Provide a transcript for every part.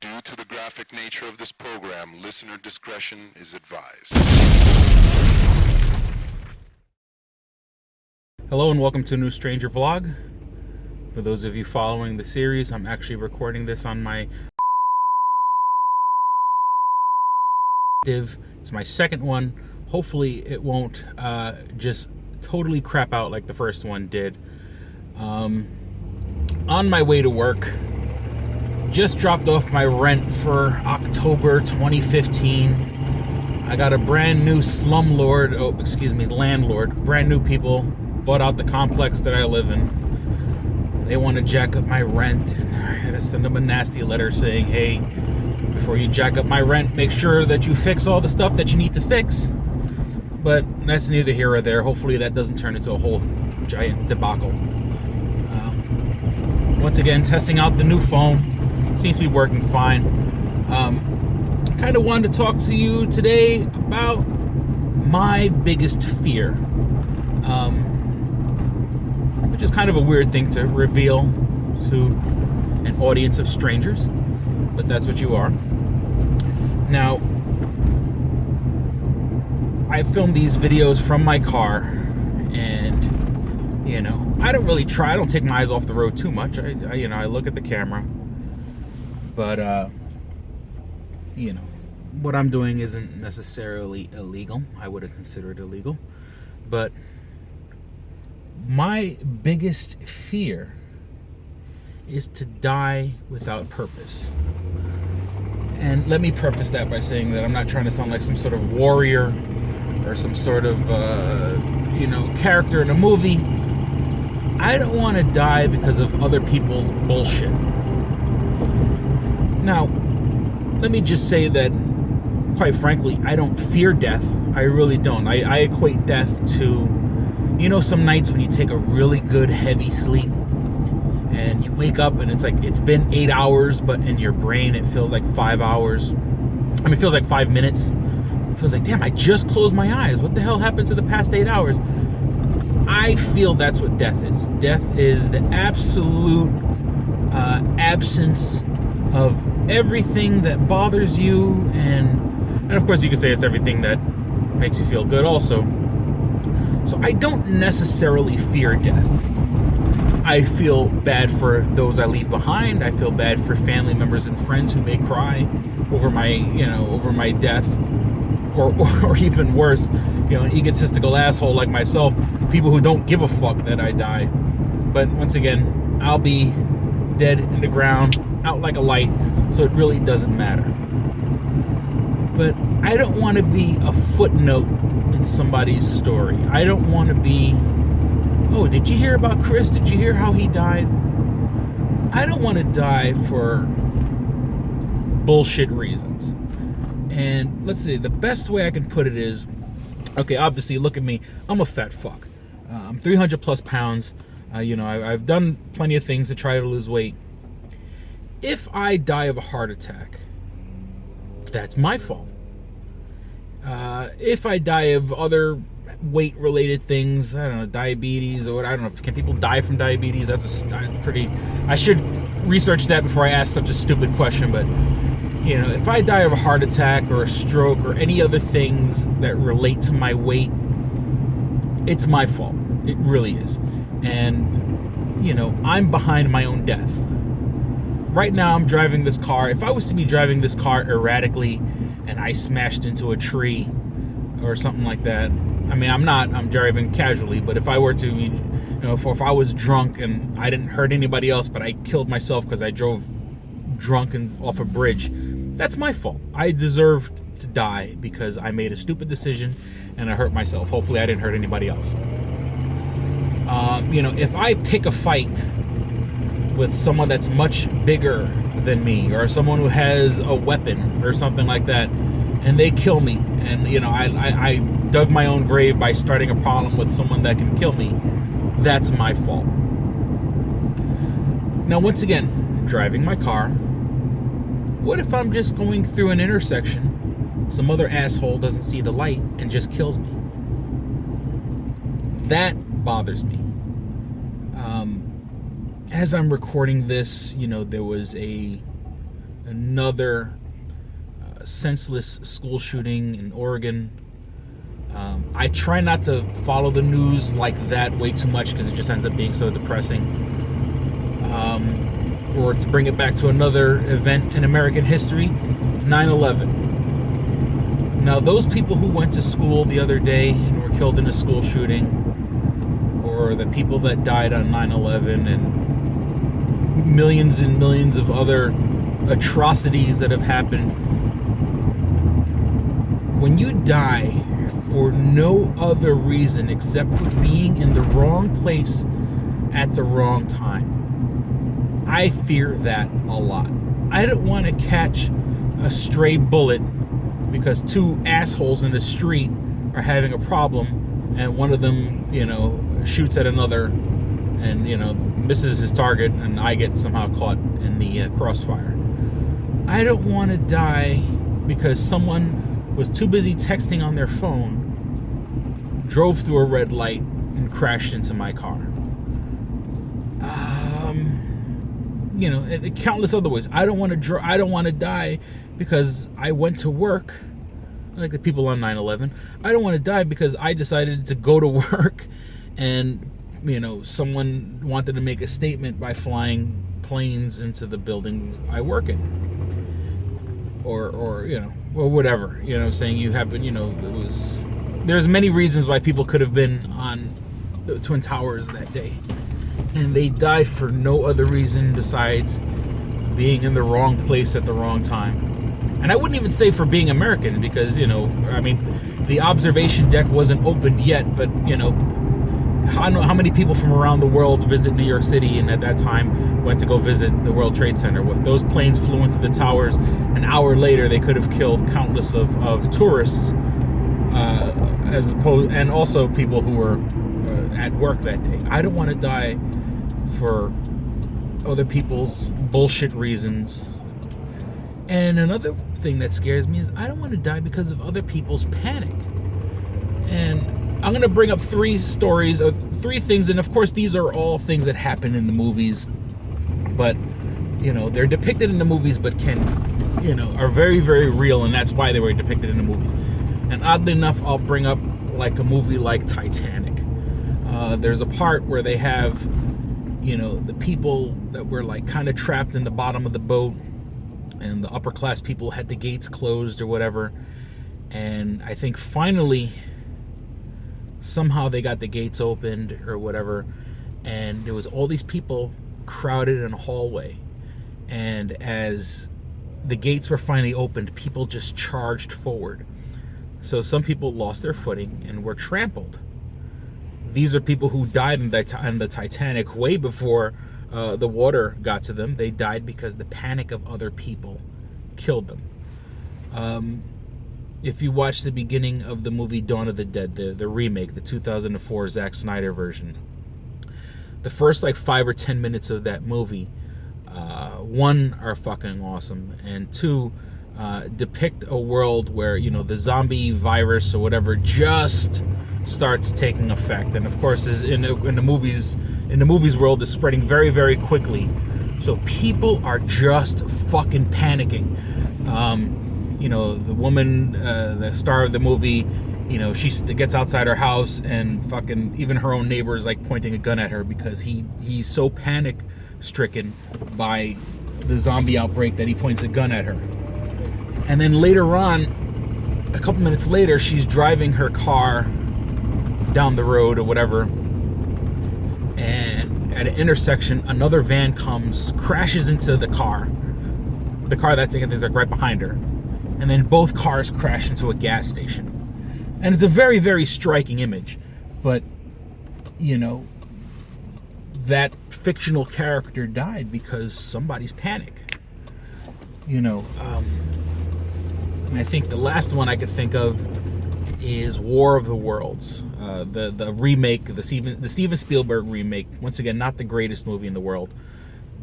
Due to the graphic nature of this program, listener discretion is advised. Hello and welcome to a new Stranger Vlog. For those of you following the series, I'm actually recording this on my It's my second one. Hopefully it won't just totally crap out like the first one did. On my way to work, just dropped off my rent for October 2015. I got a brand new landlord, brand new people, bought out the complex that I live in. They want to jack up my rent, and I had to send them a nasty letter saying, hey, before you jack up my rent, make sure that you fix all the stuff that you need to fix. But that's neither here or there. Hopefully that doesn't turn into a whole giant debacle. Once again, testing out the new phone. Seems to be working fine. Kind of wanted to talk to you today about my biggest fear. Which is kind of a weird thing to reveal to an audience of strangers, but that's what you are. Now, I film these videos from my car, and I don't really try. I don't take my eyes off the road too much. I look at the camera, but what I'm doing isn't necessarily illegal. I wouldn't consider it illegal, but my biggest fear is to die without purpose. And let me preface that by saying that I'm not trying to sound like some sort of warrior or some sort of character in a movie. I don't want to die because of other people's bullshit. Now, let me just say that, quite frankly, I don't fear death. I really don't. I equate death to, some nights when you take a really good heavy sleep and you wake up and it's like it's been 8 hours, but in your brain it feels like 5 hours. It feels like 5 minutes. It feels like, damn, I just closed my eyes. What the hell happened to the past 8 hours? I feel that's what death is. Death is the absolute absence of everything that bothers you, and of course you could say it's everything that makes you feel good also. So I don't necessarily fear death. I feel bad for those I leave behind. I feel bad for family members and friends who may cry over my death, or even worse, an egotistical asshole like myself, people who don't give a fuck that I die. But once again, I'll be dead in the ground, out like a light, so it really doesn't matter. But I don't want to be a footnote in somebody's story. I don't want to be, oh, did you hear about Chris? Did you hear how he died? I don't want to die for bullshit reasons. And let's see, the best way I can put it is, okay, obviously, look at me. I'm a fat fuck. I'm 300 plus pounds. I've done plenty of things to try to lose weight. If I die of a heart attack, that's my fault. If I die of other weight-related things, I don't know, diabetes, or I don't know, can people die from diabetes? That's pretty. I should research that before I ask such a stupid question. But if I die of a heart attack or a stroke or any other things that relate to my weight, it's my fault. It really is. And I'm behind my own death. Right now, I'm driving this car. If I was to be driving this car erratically and I smashed into a tree or something like that, I'm not. I'm driving casually. But if I were to be, if I was drunk and I didn't hurt anybody else, but I killed myself because I drove drunk and off a bridge, that's my fault. I deserved to die because I made a stupid decision and I hurt myself. Hopefully, I didn't hurt anybody else. If I pick a fight with someone that's much bigger than me, or someone who has a weapon or something like that, and they kill me, and I dug my own grave by starting a problem with someone that can kill me, that's my fault. Now, once again, driving my car, what if I'm just going through an intersection, some other asshole doesn't see the light and just kills me? That bothers me. As I'm recording this, there was a another senseless school shooting in Oregon. I try not to follow the news like that way too much because it just ends up being so depressing. Or to bring it back to another event in American history, 9/11. Now, those people who went to school the other day and were killed in a school shooting, or the people that died on 9/11, and millions and millions of other atrocities that have happened, when you die for no other reason except for being in the wrong place at the wrong time, I fear that a lot. I don't want to catch a stray bullet because two assholes in the street are having a problem and one of them, shoots at another and, misses his target and I get somehow caught in the crossfire. I don't want to die because someone was too busy texting on their phone, drove through a red light, and crashed into my car. Countless other ways. I don't want to die because I went to work, like the people on 9/11. I don't want to die because I decided to go to work, and someone wanted to make a statement by flying planes into the buildings I work in, or whatever. I'm saying you happen. There's many reasons why people could have been on the Twin Towers that day. And they died for no other reason besides being in the wrong place at the wrong time. And I wouldn't even say for being American because, the observation deck wasn't opened yet, but, how many people from around the world visit New York City and at that time went to go visit the World Trade Center? If those planes flew into the towers, an hour later they could have killed countless of tourists, and also people who were at work that day. I don't want to die for other people's bullshit reasons. And another thing that scares me is I don't want to die because of other people's panic. And I'm going to bring up three stories, or three things, and of course these are all things that happen in the movies, but they're depicted in the movies but are very, very real, and that's why they were depicted in the movies. And oddly enough, I'll bring up like a movie like Titanic. There's a part where they have, the people that were like kind of trapped in the bottom of the boat, and the upper class people had the gates closed or whatever. And I think finally, somehow they got the gates opened or whatever, and there was all these people crowded in a hallway. And as the gates were finally opened, people just charged forward. So some people lost their footing and were trampled. These are people who died in the Titanic way before the water got to them. They died because the panic of other people killed them. If you watch the beginning of the movie Dawn of the Dead, the remake, the 2004 Zack Snyder version, the first 5 or 10 minutes of that movie, one, are fucking awesome, and two, depict a world where the zombie virus or whatever just starts taking effect, and of course is in the movies world is spreading very, very quickly. So people are just fucking panicking. The woman, the star of the movie, she gets outside her house and fucking even her own neighbor is pointing a gun at her because he's so panic stricken by the zombie outbreak that he points a gun at her. And then later on, a couple minutes later, she's driving her car down the road or whatever, and at an intersection, another van comes, crashes into the car that's right behind her, and then both cars crash into a gas station. And it's a very, very striking image, but that fictional character died because somebody's panic. And I think the last one I could think of is War of the Worlds, the remake, the Steven Spielberg remake. Once again, not the greatest movie in the world,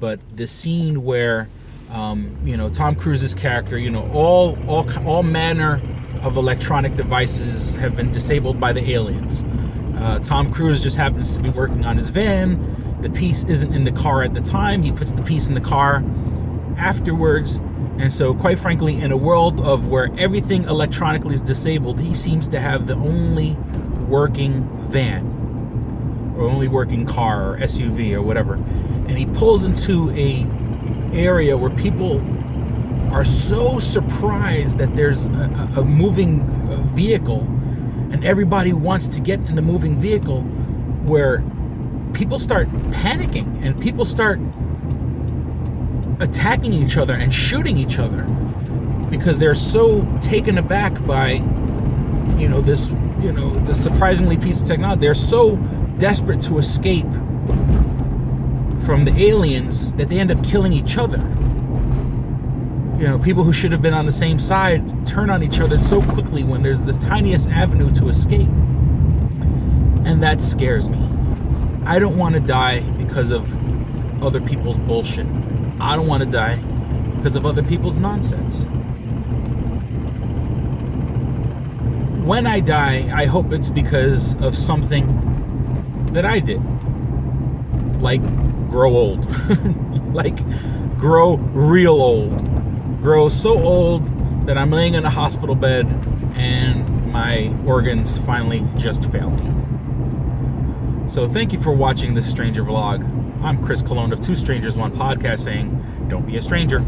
but the scene where Tom Cruise's character, all manner of electronic devices have been disabled by the aliens. Tom Cruise just happens to be working on his van. The piece isn't in the car at the time. He puts the piece in the car afterwards, And so, quite frankly, in a world of where everything electronically is disabled, he seems to have the only working van, or only working car, or SUV, or whatever. And he pulls into a area where people are so surprised that there's a moving vehicle, and everybody wants to get in the moving vehicle, where people start panicking and people start attacking each other and shooting each other because they're so taken aback by this surprisingly piece of technology. They're so desperate to escape from the aliens that they end up killing each other. People who should have been on the same side turn on each other so quickly when there's this tiniest avenue to escape. And that scares me. I don't want to die because of other people's bullshit. I don't want to die because of other people's nonsense. When I die, I hope it's because of something that I did. Like grow old. Like grow real old. Grow so old that I'm laying in a hospital bed and my organs finally just fail me. So thank you for watching this stranger vlog. I'm Chris Colon of Two Strangers One Podcast, saying, don't be a stranger.